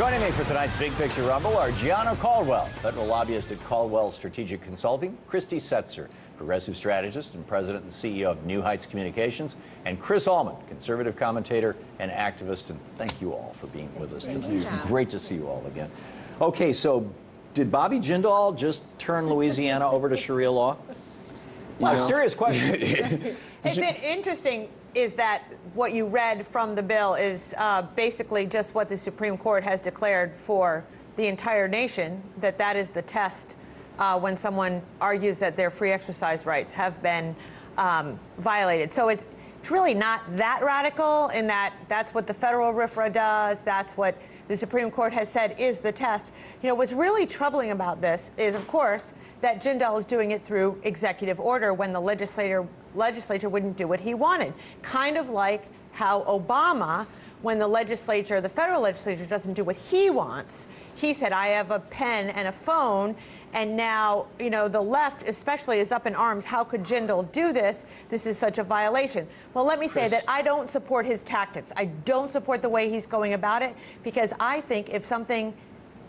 Joining me for tonight's Big Picture Rumble are Gianna Caldwell, federal lobbyist at Caldwell Strategic Consulting, Christy Setzer, progressive strategist and president and CEO of New Heights Communications, and Chris Allman, conservative commentator and activist. And thank you all for being with us tonight. It's great to see you all again. Okay, so did Bobby Jindal just turn Louisiana over to Sharia law? Serious question. It's interesting is that what you read from the bill is basically just what the Supreme Court has declared for the entire nation, that is the test when someone argues that their free exercise rights have been violated. So it's really not that radical in that that's what the federal RFRA does, that's what the Supreme Court has said is the test. You know, what's really troubling about this is, of course, that Jindal is doing it through executive order when the legislature wouldn't do what he wanted. Kind of like how Obama, when the federal legislature doesn't do what he wants, he said, I have a pen and a phone, and now, you know, the left especially is up in arms. How could Jindal do this? This is such a violation. Well, let me say that I don't support his tactics. I don't support the way he's going about it, because I think if something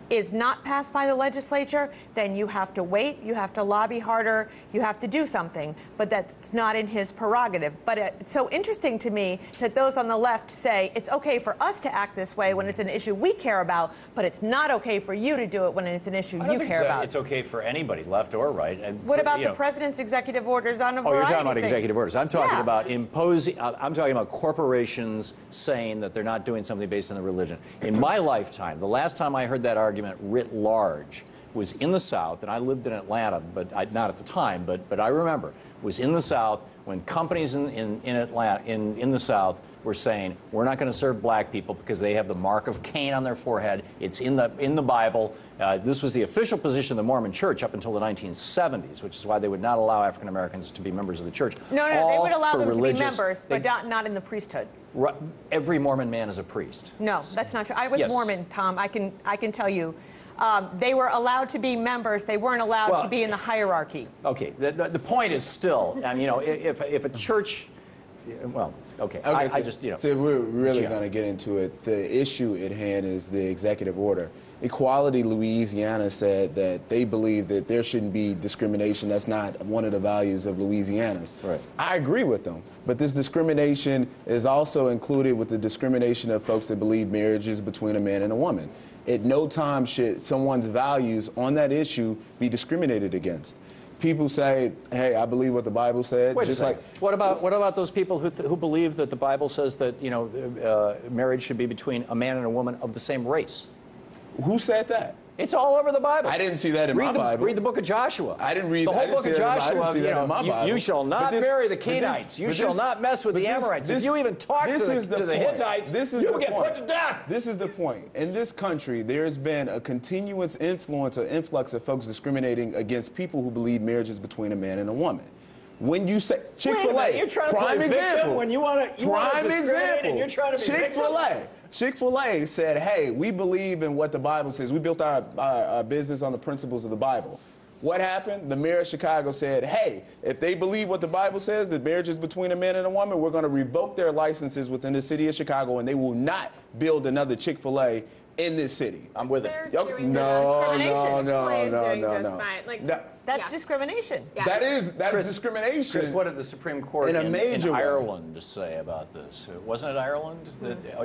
is not passed by the legislature, then you have to wait, you have to lobby harder, you have to do something. But that's not in his prerogative. But it's so interesting to me that those on the left say it's okay for us to act this way when it's an issue we care about, but it's not okay for you to do it when it's an issue you care about. It's okay for anybody, left or right. What about the president's executive orders on a variety you're talking about of things? Executive orders. I'm talking about imposing, I'm talking about corporations saying that they're not doing something based on the religion. In my lifetime, the last time I heard that argument writ large was in the South, and I lived in Atlanta, but not at the time, but I remember, was in the South when companies in Atlanta, in the South, were saying, we're not going to serve black people because they have the mark of Cain on their forehead. It's in the Bible. This was the official position of the Mormon Church up until the 1970s, which is why they would not allow African Americans to be members of the church. No, they would allow them to be members, but not in the priesthood. Every Mormon man is a priest. No, that's not true. I was Mormon, Tom. I can tell you. They were allowed to be members. They weren't allowed to be in the hierarchy. Okay. The point is still, you know, if a church, well, okay. I just, you know. So we're really going to get into it. The issue at hand is the executive order. Equality Louisiana said that they believe that there shouldn't be discrimination. That's not one of the values of Louisiana's. Right. I agree with them. But this discrimination is also included with the discrimination of folks that believe marriage is between a man and a woman. At no time should someone's values on that issue be discriminated against. People say, hey, I believe what the Bible said. Wait just like, what about those people who believe that the Bible says that, you know, marriage should be between a man and a woman of the same race? Who said that? It's all over the Bible. I didn't see that in my Bible. Read the book of Joshua. I didn't read the whole book of Joshua. You know, you shall not marry the Canaanites. You shall not mess with the Amorites. If you even talk to the Hittites, you will get put to death. This is the point. In this country, there's been a continuous influence or influx of folks discriminating against people who believe marriage is between a man and a woman. When you say Chick-fil-A, you're trying to prime example. When you want to discriminate, and you're trying to be Chick-fil-A. Chick-fil-A said, hey, we believe in what the Bible says. We built our business on the principles of the Bible. What happened? The mayor of Chicago said, hey, if they believe what the Bible says, that marriage is between a man and a woman, we're going to revoke their licenses within the city of Chicago, and they will not build another Chick-fil-A in this city. I'm with it. That's discrimination. Yeah. That is discrimination. Chris, what did the Supreme Court in Ireland say about this? Wasn't it Ireland?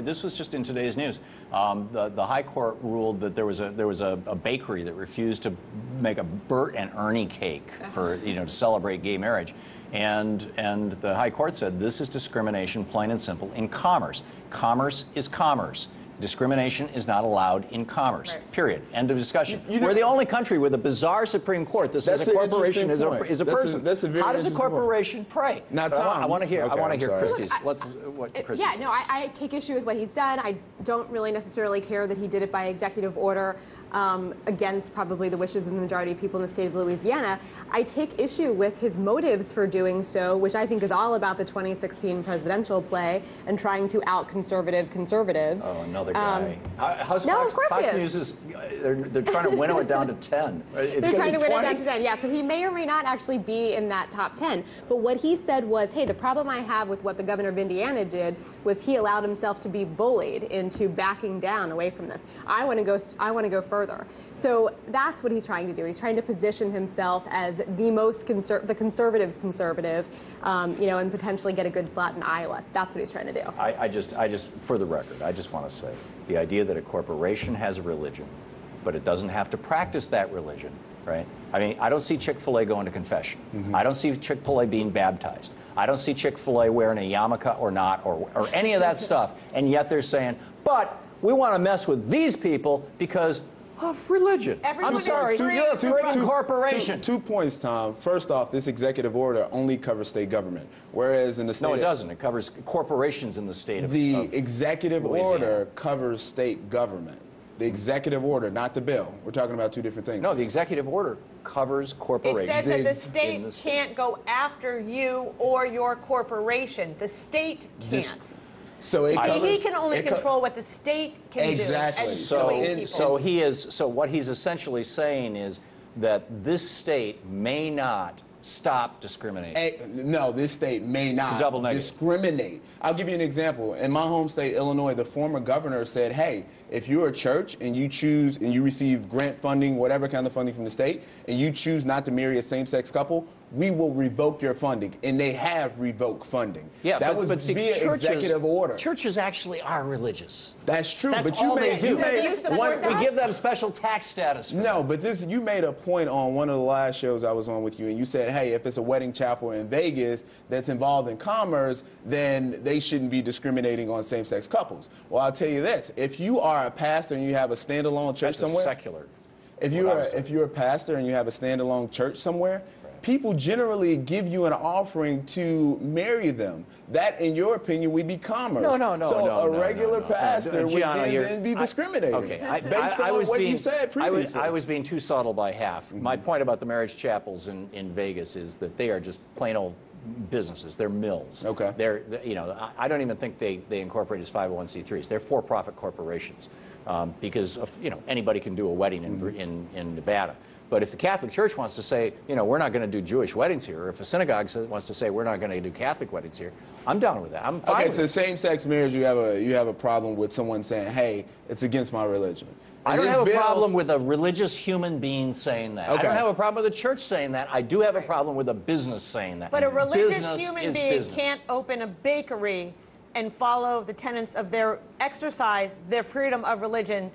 This was just in today's news. The High Court ruled that there was a bakery that refused to make a Bert and Ernie cake for to celebrate gay marriage. And the High Court said this is discrimination, plain and simple, in commerce. Commerce is commerce. Discrimination is not allowed in commerce. Right. Period. End of discussion. We're the only country with a bizarre Supreme Court that says a corporation is a person. How does a corporation pray? Now, Tom, I want to hear. I want to hear Christie's. Christie says. I take issue with what he's done. I don't really necessarily care that he did it by executive order. against probably the wishes of the majority of people in the state of Louisiana, I take issue with his motives for doing so, which I think is all about the 2016 presidential play and trying to out-conservative conservatives. Oh, another guy. How's No, Fox, of course Fox he News is, they're trying to winnow it down to 10. It's They're trying to win it 20? down to 10. Yeah, so he may or may not actually be in that top 10. But what he said was, hey, the problem I have with what the governor of Indiana did was he allowed himself to be bullied into backing down away from this. I want to go further. So that's what he's trying to do. He's trying to position himself as the most the conservatives' conservative, and potentially get a good slot in Iowa. That's what he's trying to do. I just, for the record, I just want to say the idea that a corporation has a religion, but it doesn't have to practice that religion, right? I mean, I don't see Chick-fil-A going to confession. I don't see Chick-fil-A being baptized. I don't see Chick-fil-A wearing a yarmulke or not, or any of that stuff. And yet they're saying, but we want to mess with these people because of religion. Everyone I'm sorry, is free. you're a friggin' corporation. 2 points, Tom. First off, this executive order only covers state government, whereas in the state... No, it doesn't. It covers corporations in the state of The executive Louisiana. order covers state government. The executive order, not the bill. We're talking about two different things. No, the executive order covers It corporations. says that the In state the state. can't go after you or your corporation. The state This- can't. So it covers, He can only it co- control what the state can Exactly. do. And So sway in- people. So what he's essentially saying is that this state may not stop discriminating. No, this state may not It's a double negative. discriminate. I'll give you an example. In my home state, Illinois, the former governor said, hey, if you're a church and you choose and you receive grant funding, whatever kind of funding from the state, and you choose not to marry a same-sex couple, we will revoke your funding. And they have revoked funding. Yeah, that but was see, via churches, executive order. Churches actually are religious. That's true. That's but you all made, they do. you made Do you support one, that? We give them special tax status. For No, but you made a point on one of the last shows I was on with you, and you said, hey, if it's a wedding chapel in Vegas that's involved in commerce, then they shouldn't be discriminating on same-sex couples. Well, I'll tell you this. If you are a pastor and you have a standalone church That's somewhere, secular. if you're a pastor and you have a standalone church somewhere, people generally give you an offering to marry them. That, in your opinion, would be commerce. No. So a regular no. pastor would Gianno, then be discriminating. Okay, based on what you said previously. I was being too subtle by half. My point about the marriage chapels in Vegas is that they are just plain old businesses. They're mills. Okay. I don't even think they incorporate as 501c3s. They're for-profit corporations because anybody can do a wedding in Nevada. But if the Catholic Church wants to say, we're not going to do Jewish weddings here, or if a synagogue wants to say we're not going to do Catholic weddings here, I'm down with that. I'm fine Okay, with so it. same-sex marriage, you have a problem with someone saying, "Hey, it's against my religion." I don't have a problem with a religious human being saying that. I Okay. don't have a problem with a church saying that. I do have a problem with a business saying that. But a religious Business human is being business. can't open a bakery and follow the tenets of exercise their freedom of religion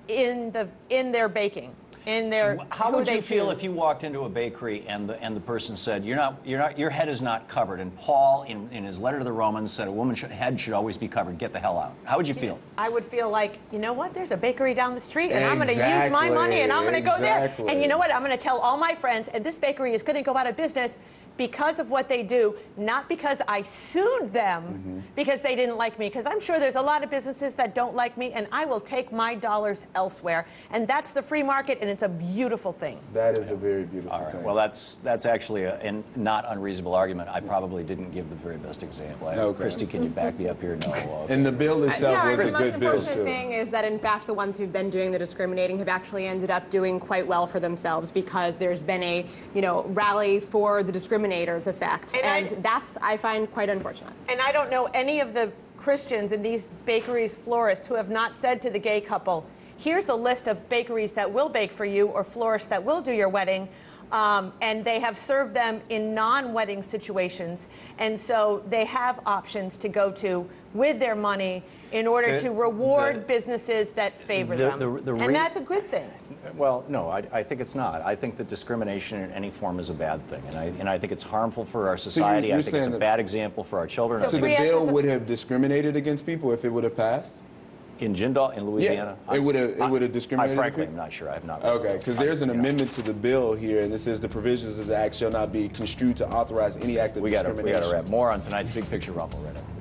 in their baking. How who would they you feel choose. if you walked into a bakery and the person said, your head is not covered, and Paul in his letter to the Romans said a woman's head should always be covered. Get the hell out. How would you feel? I would feel like, you know what, there's a bakery down the street and I'm going to use my money and I'm going to go there. Exactly. And you know what, I'm going to tell all my friends, and this bakery is going to go out of business because of what they do, not because I sued them because they didn't like me. Because I'm sure there's a lot of businesses that don't like me, and I will take my dollars elsewhere. And that's the free market, and it's a beautiful thing. That is a very beautiful All right. thing. Well, that's actually a not unreasonable argument. I probably didn't give the very best example. Okay. Christy, can you back me up here? No. Okay. And the bill itself Yeah, was the a most good bill, important too. thing is that, in fact, the ones who've been doing the discriminating have actually ended up doing quite well for themselves because there's been a, rally for the discriminators effect. And that's, I find, quite unfortunate. And I don't know any of the Christians in these bakeries, florists, who have not said to the gay couple, here's a list of bakeries that will bake for you or florists that will do your wedding. And they have served them in non-wedding situations. And so they have options to go to with their money in order to reward businesses that favor them. And that's a good thing. Well, no, I think it's not. I think that discrimination in any form is a bad thing, and I think it's harmful for our society. you're I think it's saying a that- bad example for our children. So So the Three bill extras- would have discriminated against people if it would have passed? in Jindal, in Louisiana, it would have discriminated I frankly against am not sure. I have not. Okay, because there's an amendment to the bill here, and it says the provisions of the act shall not be construed to authorize any act of We got discrimination. to wrap. More on tonight's Big Picture Rumble right after.